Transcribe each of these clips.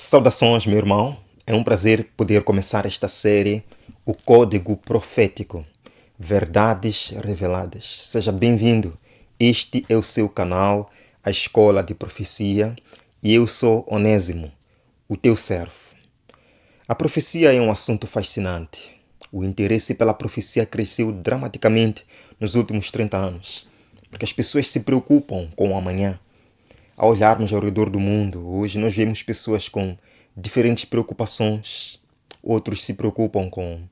Saudações, meu irmão. É um prazer poder começar esta série, O Código Profético, Verdades Reveladas. Seja bem-vindo. Este é o seu canal, a Escola de Profecia, e eu sou Onésimo, o teu servo. A profecia é um assunto fascinante. O interesse pela profecia cresceu dramaticamente nos últimos 30 anos, porque as pessoas se preocupam com o amanhã. Ao olharmos ao redor do mundo, hoje nós vemos pessoas com diferentes preocupações. Outros se preocupam com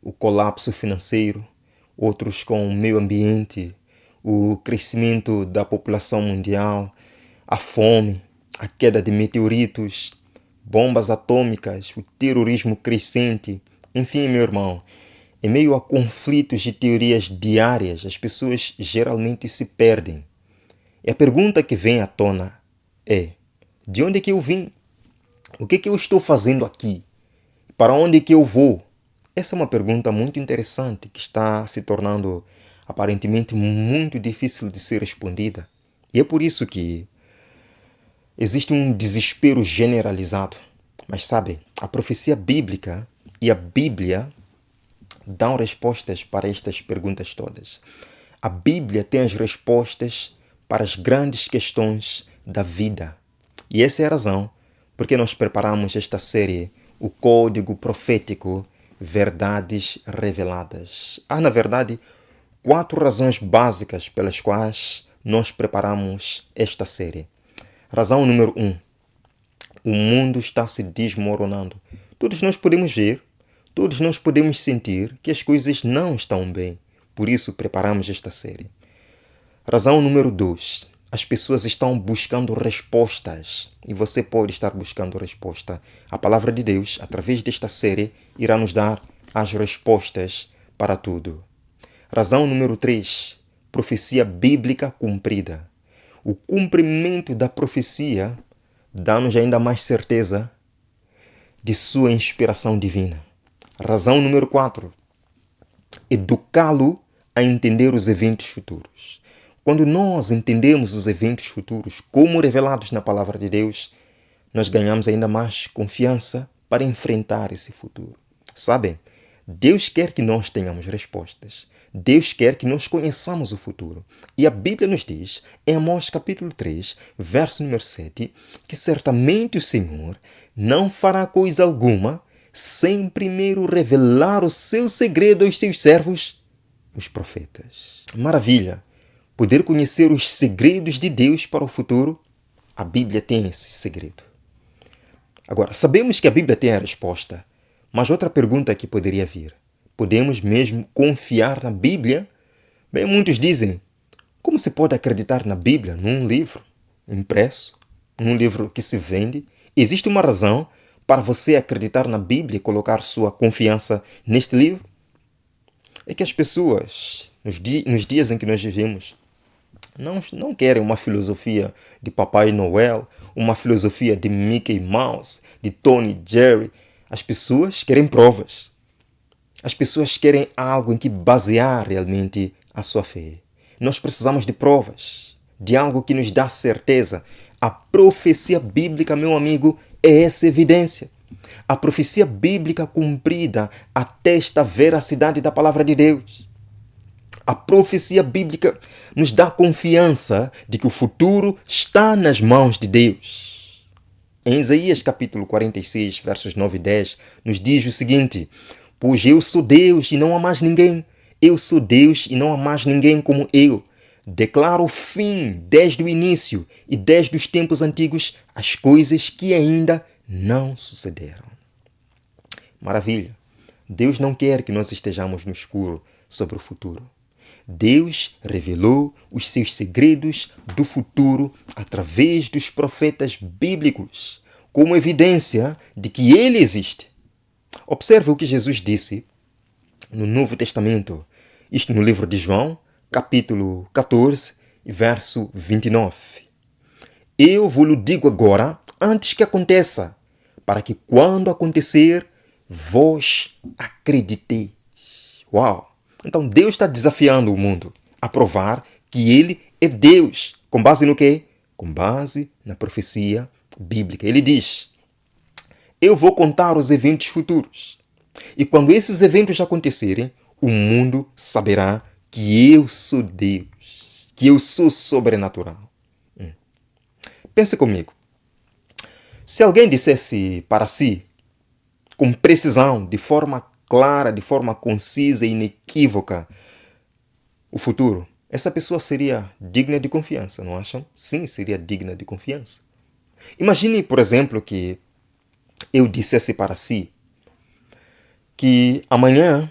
o colapso financeiro, outros com o meio ambiente, o crescimento da população mundial, a fome, a queda de meteoritos, bombas atômicas, o terrorismo crescente. Enfim, meu irmão, em meio a conflitos de teorias diárias, as pessoas geralmente se perdem. E a pergunta que vem à tona é: de onde é que eu vim? O que é que eu estou fazendo aqui? Para onde é que eu vou? Essa é uma pergunta muito interessante que está se tornando aparentemente muito difícil de ser respondida. E é por isso que existe um desespero generalizado. Mas sabe, a profecia bíblica e a Bíblia dão respostas para estas perguntas todas. A Bíblia tem as respostas para as grandes questões da vida. E essa é a razão porque nós preparamos esta série, O Código Profético, Verdades Reveladas. Há, na verdade, 4 razões básicas pelas quais nós preparamos esta série. Razão número 1. O mundo está se desmoronando. Todos nós podemos ver, todos nós podemos sentir que as coisas não estão bem. Por isso preparamos esta série. Razão número 2. As pessoas estão buscando respostas e você pode estar buscando resposta. A palavra de Deus, através desta série, irá nos dar as respostas para tudo. Razão número 3. Profecia bíblica cumprida. O cumprimento da profecia dá-nos ainda mais certeza de sua inspiração divina. Razão número 4. Educá-lo a entender os eventos futuros. Quando nós entendemos os eventos futuros como revelados na palavra de Deus, nós ganhamos ainda mais confiança para enfrentar esse futuro. Sabem, Deus quer que nós tenhamos respostas. Deus quer que nós conheçamos o futuro. E a Bíblia nos diz, em Amós capítulo 3, verso número 7, que certamente o Senhor não fará coisa alguma sem primeiro revelar o seu segredo aos seus servos, os profetas. Maravilha! Poder conhecer os segredos de Deus para o futuro, a Bíblia tem esse segredo. Agora, sabemos que a Bíblia tem a resposta, mas outra pergunta que poderia vir: podemos mesmo confiar na Bíblia? Bem, muitos dizem: como se pode acreditar na Bíblia num livro impresso, num livro que se vende? Existe uma razão para você acreditar na Bíblia e colocar sua confiança neste livro? É que as pessoas, nos dias em que nós vivemos, não querem uma filosofia de Papai Noel, uma filosofia de Mickey Mouse, de Tony Jerry. As pessoas querem provas. As pessoas querem algo em que basear realmente a sua fé. Nós precisamos de provas, de algo que nos dá certeza. A profecia bíblica, meu amigo, é essa evidência. A profecia bíblica cumprida atesta a veracidade da palavra de Deus. A profecia bíblica nos dá confiança de que o futuro está nas mãos de Deus. Em Isaías capítulo 46, versos 9 e 10, nos diz o seguinte: pois eu sou Deus e não há mais ninguém. Eu sou Deus e não há mais ninguém como eu. Declaro o fim desde o início e desde os tempos antigos as coisas que ainda não sucederam. Maravilha! Deus não quer que nós estejamos no escuro sobre o futuro. Deus revelou os seus segredos do futuro através dos profetas bíblicos, como evidência de que Ele existe. Observe o que Jesus disse no Novo Testamento, isto no livro de João, capítulo 14, verso 29. Eu vos digo agora, antes que aconteça, para que quando acontecer, vós acrediteis. Uau! Então Deus está desafiando o mundo a provar que Ele é Deus. Com base no quê? Com base na profecia bíblica. Ele diz: eu vou contar os eventos futuros. E quando esses eventos acontecerem, o mundo saberá que eu sou Deus, que eu sou sobrenatural. Pense comigo. Se alguém dissesse para si, com precisão, de forma clara, de forma concisa e inequívoca, o futuro, essa pessoa seria digna de confiança, não acham? Sim, seria digna de confiança. Imagine, por exemplo, que eu dissesse para si que amanhã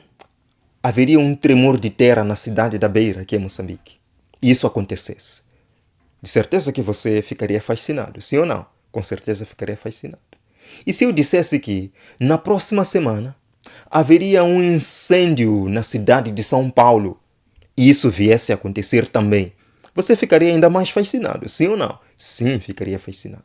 haveria um tremor de terra na cidade da Beira, que é Moçambique, e isso acontecesse. De certeza que você ficaria fascinado, sim ou não? Com certeza ficaria fascinado. E se eu dissesse que na próxima semana haveria um incêndio na cidade de São Paulo e isso viesse a acontecer também, você ficaria ainda mais fascinado, sim ou não? Sim, ficaria fascinado.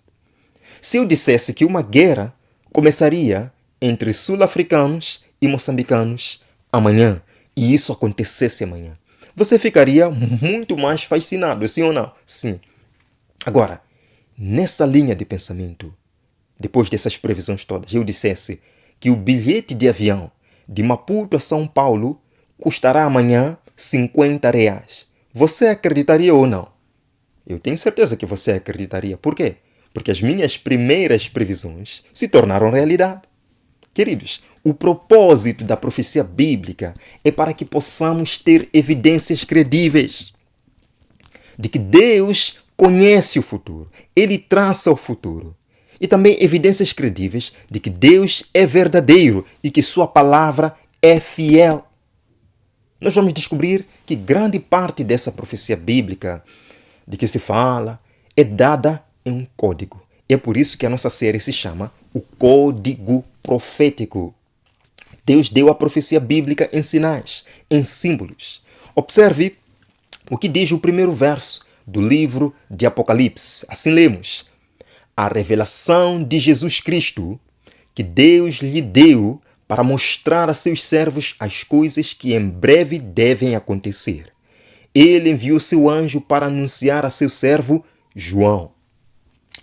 Se eu dissesse que uma guerra começaria entre sul-africanos e moçambicanos amanhã e isso acontecesse amanhã, você ficaria muito mais fascinado, sim ou não? Sim. Agora, nessa linha de pensamento, depois dessas previsões todas, eu dissesse que o bilhete de avião de Maputo a São Paulo custará amanhã R$ 50. Você acreditaria ou não? Eu tenho certeza que você acreditaria. Por quê? Porque as minhas primeiras previsões se tornaram realidade. Queridos, o propósito da profecia bíblica é para que possamos ter evidências credíveis de que Deus conhece o futuro, Ele traça o futuro. E também evidências credíveis de que Deus é verdadeiro e que Sua palavra é fiel. Nós vamos descobrir que grande parte dessa profecia bíblica de que se fala é dada em um código. É por isso que a nossa série se chama o Código Profético. Deus deu a profecia bíblica em sinais, em símbolos. Observe o que diz o primeiro verso do livro de Apocalipse. Assim lemos: a revelação de Jesus Cristo, que Deus lhe deu para mostrar a seus servos as coisas que em breve devem acontecer. Ele enviou seu anjo para anunciar a seu servo João.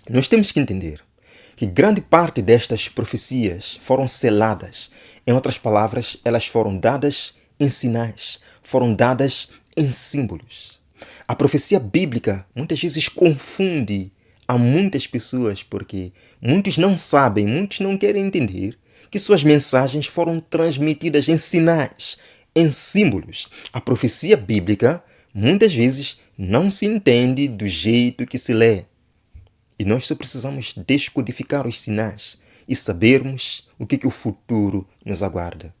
Nós temos que entender que grande parte destas profecias foram seladas. Em outras palavras, elas foram dadas em sinais, foram dadas em símbolos. A profecia bíblica muitas vezes confunde a muitas pessoas porque muitos não sabem, muitos não querem entender que suas mensagens foram transmitidas em sinais, em símbolos. A profecia bíblica muitas vezes não se entende do jeito que se lê. E nós só precisamos descodificar os sinais e sabermos o que o futuro nos aguarda.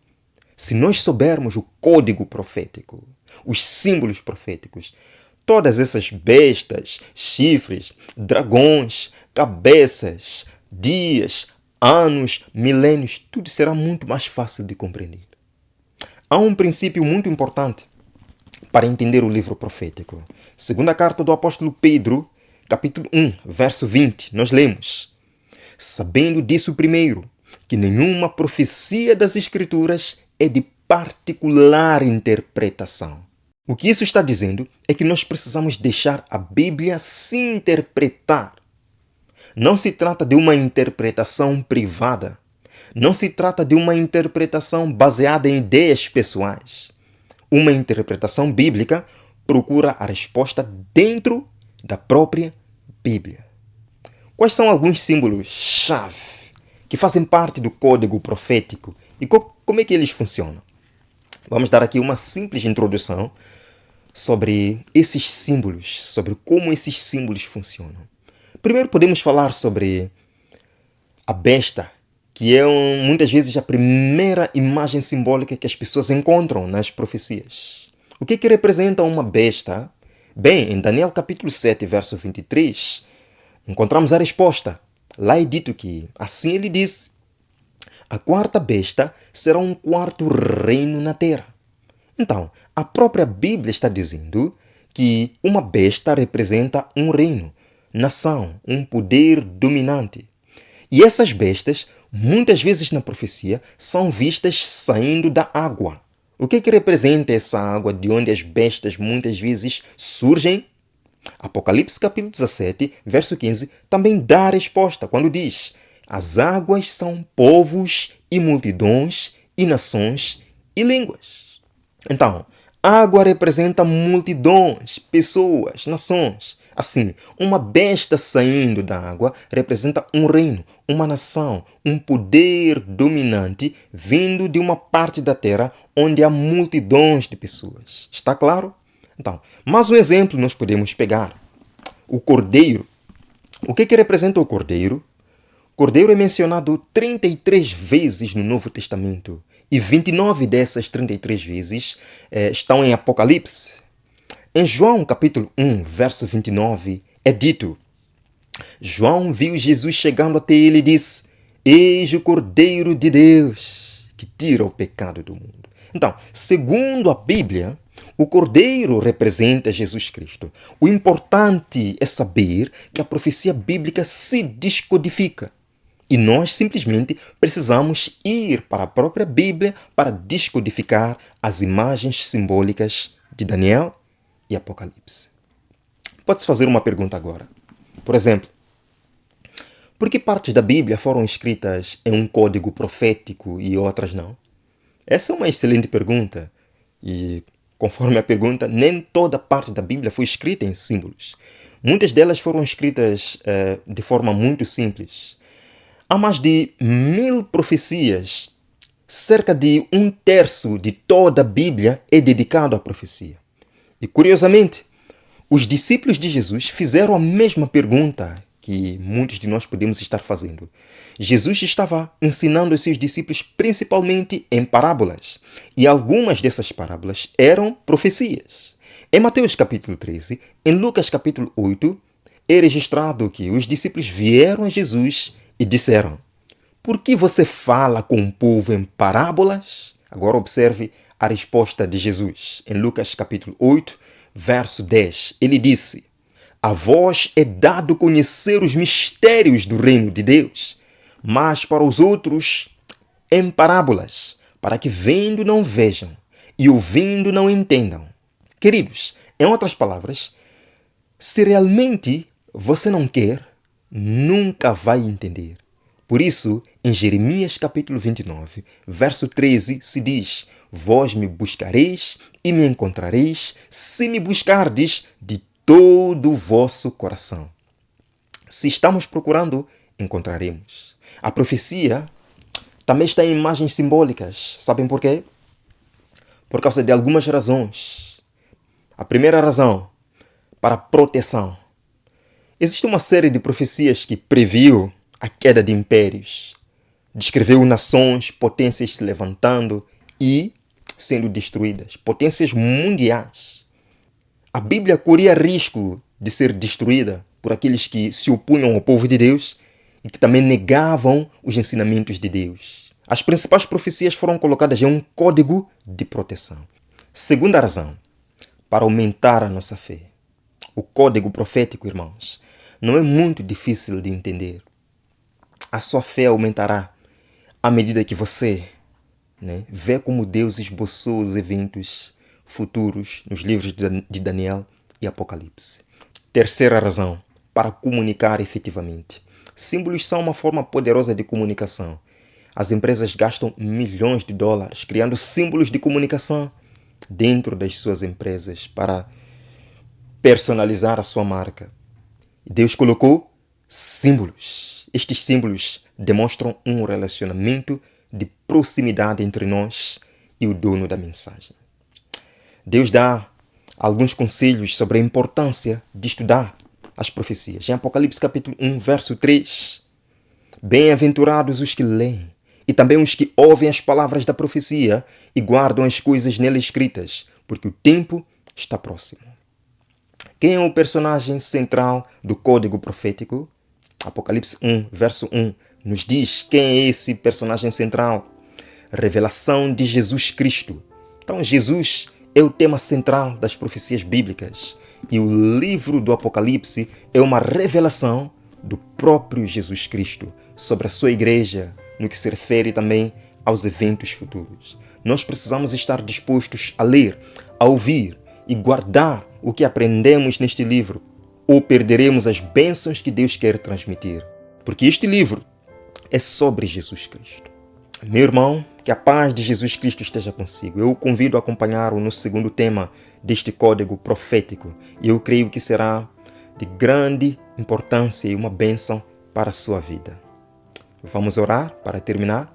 Se nós soubermos o código profético, os símbolos proféticos, todas essas bestas, chifres, dragões, cabeças, dias, anos, milênios, tudo será muito mais fácil de compreender. Há um princípio muito importante para entender o livro profético. Segunda carta do apóstolo Pedro, capítulo 1, verso 20, nós lemos: sabendo disso primeiro, que nenhuma profecia das Escrituras é de particular interpretação. O que isso está dizendo é que nós precisamos deixar a Bíblia se interpretar. Não se trata de uma interpretação privada. Não se trata de uma interpretação baseada em ideias pessoais. Uma interpretação bíblica procura a resposta dentro da própria Bíblia. Quais são alguns símbolos-chave que fazem parte do código profético e como é que eles funcionam? Vamos dar aqui uma simples introdução sobre esses símbolos, sobre como esses símbolos funcionam. Primeiro podemos falar sobre a besta, que é muitas vezes a primeira imagem simbólica que as pessoas encontram nas profecias. O que representa uma besta? Bem, em Daniel capítulo 7, verso 23, encontramos a resposta. Lá é dito que, assim ele diz: a quarta besta será um quarto reino na terra. Então, a própria Bíblia está dizendo que uma besta representa um reino, nação, um poder dominante. E essas bestas, muitas vezes na profecia, são vistas saindo da água. O que representa essa água de onde as bestas muitas vezes surgem? Apocalipse capítulo 17, verso 15, também dá a resposta quando diz: as águas são povos e multidões e nações e línguas. Então, água representa multidões, pessoas, nações. Assim, uma besta saindo da água representa um reino, uma nação, um poder dominante vindo de uma parte da terra onde há multidões de pessoas. Está claro? Então, mais um exemplo nós podemos pegar. O cordeiro. O que representa o cordeiro? O cordeiro é mencionado 33 vezes no Novo Testamento e 29 dessas 33 vezes estão em Apocalipse. Em João capítulo 1, verso 29, é dito: João viu Jesus chegando até ele e disse: eis o Cordeiro de Deus que tira o pecado do mundo. Então, segundo a Bíblia, o Cordeiro representa Jesus Cristo. O importante é saber que a profecia bíblica se descodifica. E nós simplesmente precisamos ir para a própria Bíblia para descodificar as imagens simbólicas de Daniel e Apocalipse. Pode-se fazer uma pergunta agora. Por exemplo, por que partes da Bíblia foram escritas em um código profético e outras não? Essa é uma excelente pergunta. E, conforme a pergunta, nem toda parte da Bíblia foi escrita em símbolos. Muitas delas foram escritas de forma muito simples. Há mais de 1000 profecias. Cerca de 1/3 de toda a Bíblia é dedicado à profecia. E, curiosamente, os discípulos de Jesus fizeram a mesma pergunta que muitos de nós podemos estar fazendo. Jesus estava ensinando os seus discípulos principalmente em parábolas. E algumas dessas parábolas eram profecias. Em Mateus capítulo 13, em Lucas capítulo 8, é registrado que os discípulos vieram a Jesus e disseram: por que você fala com o povo em parábolas? Agora observe a resposta de Jesus. Em Lucas capítulo 8, verso 10, ele disse: a vós é dado conhecer os mistérios do reino de Deus, mas para os outros em parábolas, para que vendo não vejam e ouvindo não entendam. Queridos, em outras palavras, se realmente você não quer, nunca vai entender. Por isso, em Jeremias capítulo 29, verso 13, se diz: vós me buscareis e me encontrareis, se me buscardes de todo o vosso coração. Se estamos procurando, encontraremos. A profecia também está em imagens simbólicas. Sabem por quê? Por causa de algumas razões. A primeira razão, para proteção. Existe uma série de profecias que previu a queda de impérios, descreveu nações, potências se levantando e sendo destruídas, potências mundiais. A Bíblia corria risco de ser destruída por aqueles que se opunham ao povo de Deus e que também negavam os ensinamentos de Deus. As principais profecias foram colocadas em um código de proteção. Segunda razão, para aumentar a nossa fé. O código profético, irmãos, não é muito difícil de entender. A sua fé aumentará à medida que você vê como Deus esboçou os eventos futuros nos livros de Daniel e Apocalipse. Terceira razão, para comunicar efetivamente. Símbolos são uma forma poderosa de comunicação. As empresas gastam milhões de dólares criando símbolos de comunicação dentro das suas empresas para personalizar a sua marca. E Deus colocou símbolos. Estes símbolos demonstram um relacionamento de proximidade entre nós e o dono da mensagem. Deus dá alguns conselhos sobre a importância de estudar as profecias. Em Apocalipse capítulo 1, verso 3, bem-aventurados os que leem e também os que ouvem as palavras da profecia e guardam as coisas nela escritas, porque o tempo está próximo. Quem é o personagem central do código profético? Apocalipse 1, verso 1, nos diz quem é esse personagem central. Revelação de Jesus Cristo. Então, Jesus é o tema central das profecias bíblicas. E o livro do Apocalipse é uma revelação do próprio Jesus Cristo sobre a sua igreja, no que se refere também aos eventos futuros. Nós precisamos estar dispostos a ler, a ouvir e guardar o que aprendemos neste livro ou perderemos as bênçãos que Deus quer transmitir. Porque este livro é sobre Jesus Cristo. Meu irmão, que a paz de Jesus Cristo esteja consigo. Eu o convido a acompanhar-o no segundo tema deste código profético. E eu creio que será de grande importância e uma bênção para a sua vida. Vamos orar para terminar?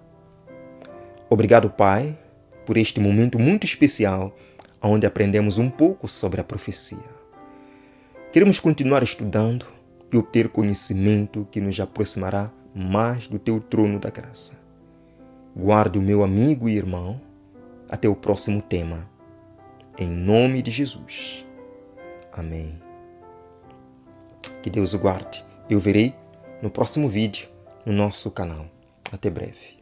Obrigado, Pai, por este momento muito especial, onde aprendemos um pouco sobre a profecia. Queremos continuar estudando e obter conhecimento que nos aproximará mais do Teu trono da graça. Guarde o meu amigo e irmão até o próximo tema. Em nome de Jesus. Amém. Que Deus o guarde. Eu verei no próximo vídeo no nosso canal. Até breve.